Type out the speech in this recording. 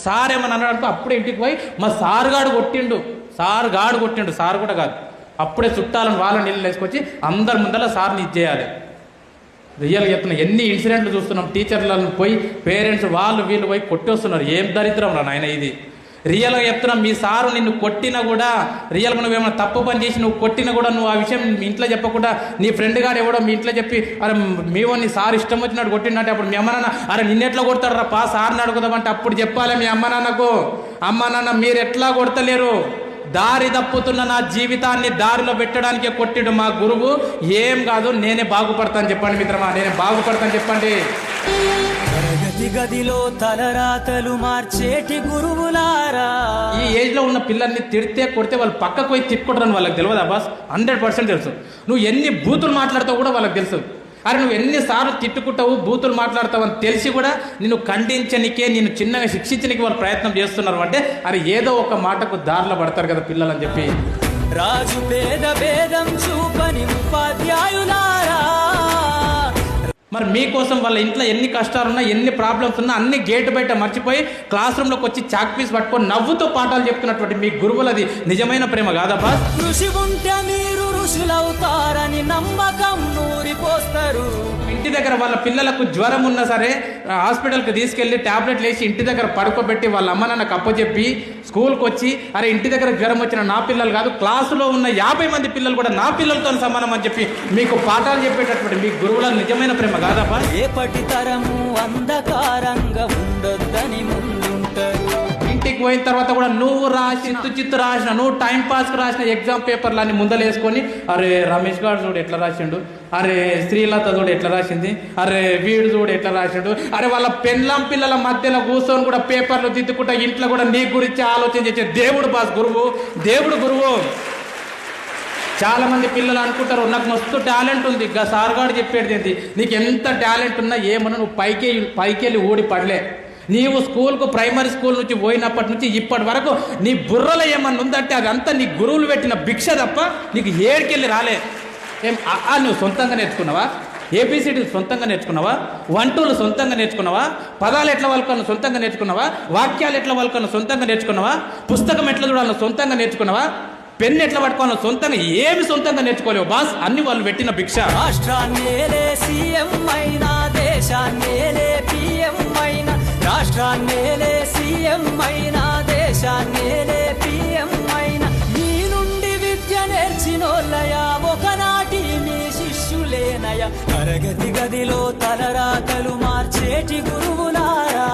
Sir ఏమని అన్నాడు అప్పుడే ఇంటికి పోయి మా సార్ గాడు కొట్టిండు సార్ కూడా కాదు, అప్పుడే చుట్టాలను వాళ్ళని నీళ్ళు వేసుకొచ్చి అందరి ముందర సార్ని ఇచ్చేయాలి. రియల్గా చెప్తున్నా, ఎన్ని ఇన్సిడెంట్లు చూస్తున్నాం. టీచర్లను పోయి పేరెంట్స్ వాళ్ళు వీళ్ళు పోయి కొట్టేస్తున్నారు. ఏం దరిద్రం రా నాయన ఇది. రియల్గా చెప్తున్నా, మీ సారు నిన్ను కొట్టినా కూడా, రియల్గా నువ్వేమైనా తప్పు పని చేసి నువ్వు కొట్టినా కూడా నువ్వు ఆ విషయం మీ ఇంట్లో చెప్పకుండా నీ ఫ్రెండ్ గారు ఎవడో మీ ఇంట్లో చెప్పి అరే మీవో నీ సార్ ఇష్టం వచ్చినట్టు కొట్టిందంటే అప్పుడు మీ అమ్మ నాన్న అరే నిన్నెట్లా కొడతాడు రా పా సార్ని అడుగుదామంటే అప్పుడు చెప్పాలి మీ అమ్మ నాన్నకు, అమ్మ నాన్న మీరు ఎట్లా కొడతలేరు, దారి తప్పుతున్న నా జీవితాన్ని దారిలో పెట్టడానికే కొట్టిడు మా గురువు, ఏం కాదు నేనే బాగుపడతాను చెప్పండి మిత్రమా, నేనే బాగుపడతాను చెప్పండి. తరగతి గదిలో తలరాతలు మార్చేటి గురువులారా. ఈ ఏజ్ లో ఉన్న పిల్లల్ని తిడితే కొడితే వాళ్ళు పక్కకు పోయి తిట్టుకుంటారని వాళ్ళకి తెలియదా బాస్? 100% తెలుసు. నువ్వు ఎన్ని బూతులు మాట్లాడతావు కూడా వాళ్ళకి తెలుసు. అరే నువ్వు ఎన్నిసార్లు తిట్టుకుంటావు బూతులు మాట్లాడతావు అని తెలిసి కూడా నిన్ను ఖండించనికే, నిన్ను చిన్నగా శిక్షించడానికి వాళ్ళు ప్రయత్నం చేస్తున్నారు అంటే అది ఏదో ఒక మాటకు దారిలో పడతారు కదా పిల్లలు అని చెప్పి. రాజు పేద భేదం చూపని ఉపాధ్యాయులారా. మరి మీకోసం వాళ్ళ ఇంట్లో ఎన్ని కష్టాలున్నా ఎన్ని ప్రాబ్లమ్స్ ఉన్నా అన్ని గేటు బయట మర్చిపోయి క్లాస్ రూమ్లోకి వచ్చి చాక్ పీస్ పట్టుకొని నవ్వుతో పాఠాలు చెప్తున్నటువంటి మీ గురువులది నిజమైన ప్రేమ కాదా బాస్? కృషి ఉంటే మీరు ఋషులవుతారని నమ్మకం నూరిపోస్తారు. ఇంటి దగ్గర వాళ్ళ పిల్లలకు జ్వరం ఉన్నా సరే హాస్పిటల్కి తీసుకెళ్లి టాబ్లెట్లు వేసి ఇంటి దగ్గర పడుకోబెట్టి వాళ్ళ అమ్మ నాన్నకు అప్పచెప్పి స్కూల్కి వచ్చి అరే ఇంటి దగ్గర జ్వరం వచ్చిన నా పిల్లలు కాదు క్లాసులో ఉన్న 50 మంది పిల్లలు కూడా నా పిల్లలతో సమానం అని చెప్పి మీకు పాఠాలు చెప్పేటటువంటి మీ గురువుల నిజమైన ప్రేమ కాదప్పా? రేపటి తరము అంధకారంగా ఉండొద్దని ముందుంటారు. ఇంటికి పోయిన తర్వాత కూడా నువ్వు చిత్తు రాసిన, నువ్వు టైం పాస్కి రాసిన ఎగ్జామ్ పేపర్లు అన్ని ముందలేసుకొని అరే రమేష్ గారు చూడు ఎట్లా రాసిండు, అరే శ్రీలత చూడు ఎట్లా రాసింది, అరే వీడు చూడు ఎట్లా రాసిండు, అరే వాళ్ళ పెళ్ళాం పిల్లల మధ్యలో కూర్చొని కూడా పేపర్లు దిద్దుకుంటా ఇంట్లో కూడా నీ గురించి ఆలోచన చేసే దేవుడు బాస్ గురువు, దేవుడు గురువు. చాలా మంది పిల్లలు అనుకుంటారు నాకు మస్తు టాలెంట్ ఉంది, ఇంకా సార్ గారు చెప్పేది ఏంటి, నీకు ఎంత టాలెంట్ ఉన్నా ఏమన్నా నువ్వు పైకి వెళ్ళి ఊడి పడలే. నీవు స్కూల్కు ప్రైమరీ స్కూల్ నుంచి పోయినప్పటి నుంచి ఇప్పటి వరకు నీ బుర్రలో ఏమన్నా ఉందంటే అదంతా నీ గురువులు పెట్టిన భిక్ష తప్ప నీకు ఏడికెళ్ళి రాలే. ఏం నువ్వు సొంతంగా నేర్చుకున్నావా? ఏబిసిడి సొంతంగా నేర్చుకున్నావా? 1 2లు సొంతంగా నేర్చుకున్నావా? పదాలు ఎట్లా వాళ్ళకన్నా సొంతంగా నేర్చుకున్నావా? వాక్యాలు ఎట్లా వాళ్ళకన్నా సొంతంగా నేర్చుకున్నావా? పుస్తకం ఎట్లా చూడాలన్నా సొంతంగా నేర్చుకున్నావా? పెన్ ఎట్లా పట్టుకోవాలో సొంతంగా ఏమి సొంతంగా నేర్చుకోలేవు బాస్, అన్ని వాళ్ళు పెట్టిన భిక్ష. రాష్ట్రాన్నేలే సీఎం అయినా, దేశాన్నేలే పిఎం అయినా, రాష్ట్రాన్నేలే సీఎం అయినా, దేశాన్నేలే పిఎం అయినా, మీ నుండి విద్య నేర్చినోళ్ళయా ఒకనాటి మీ శిష్యులేనయా. తరగతి గదిలో తలరాతలు మార్చేటి గురువులారా.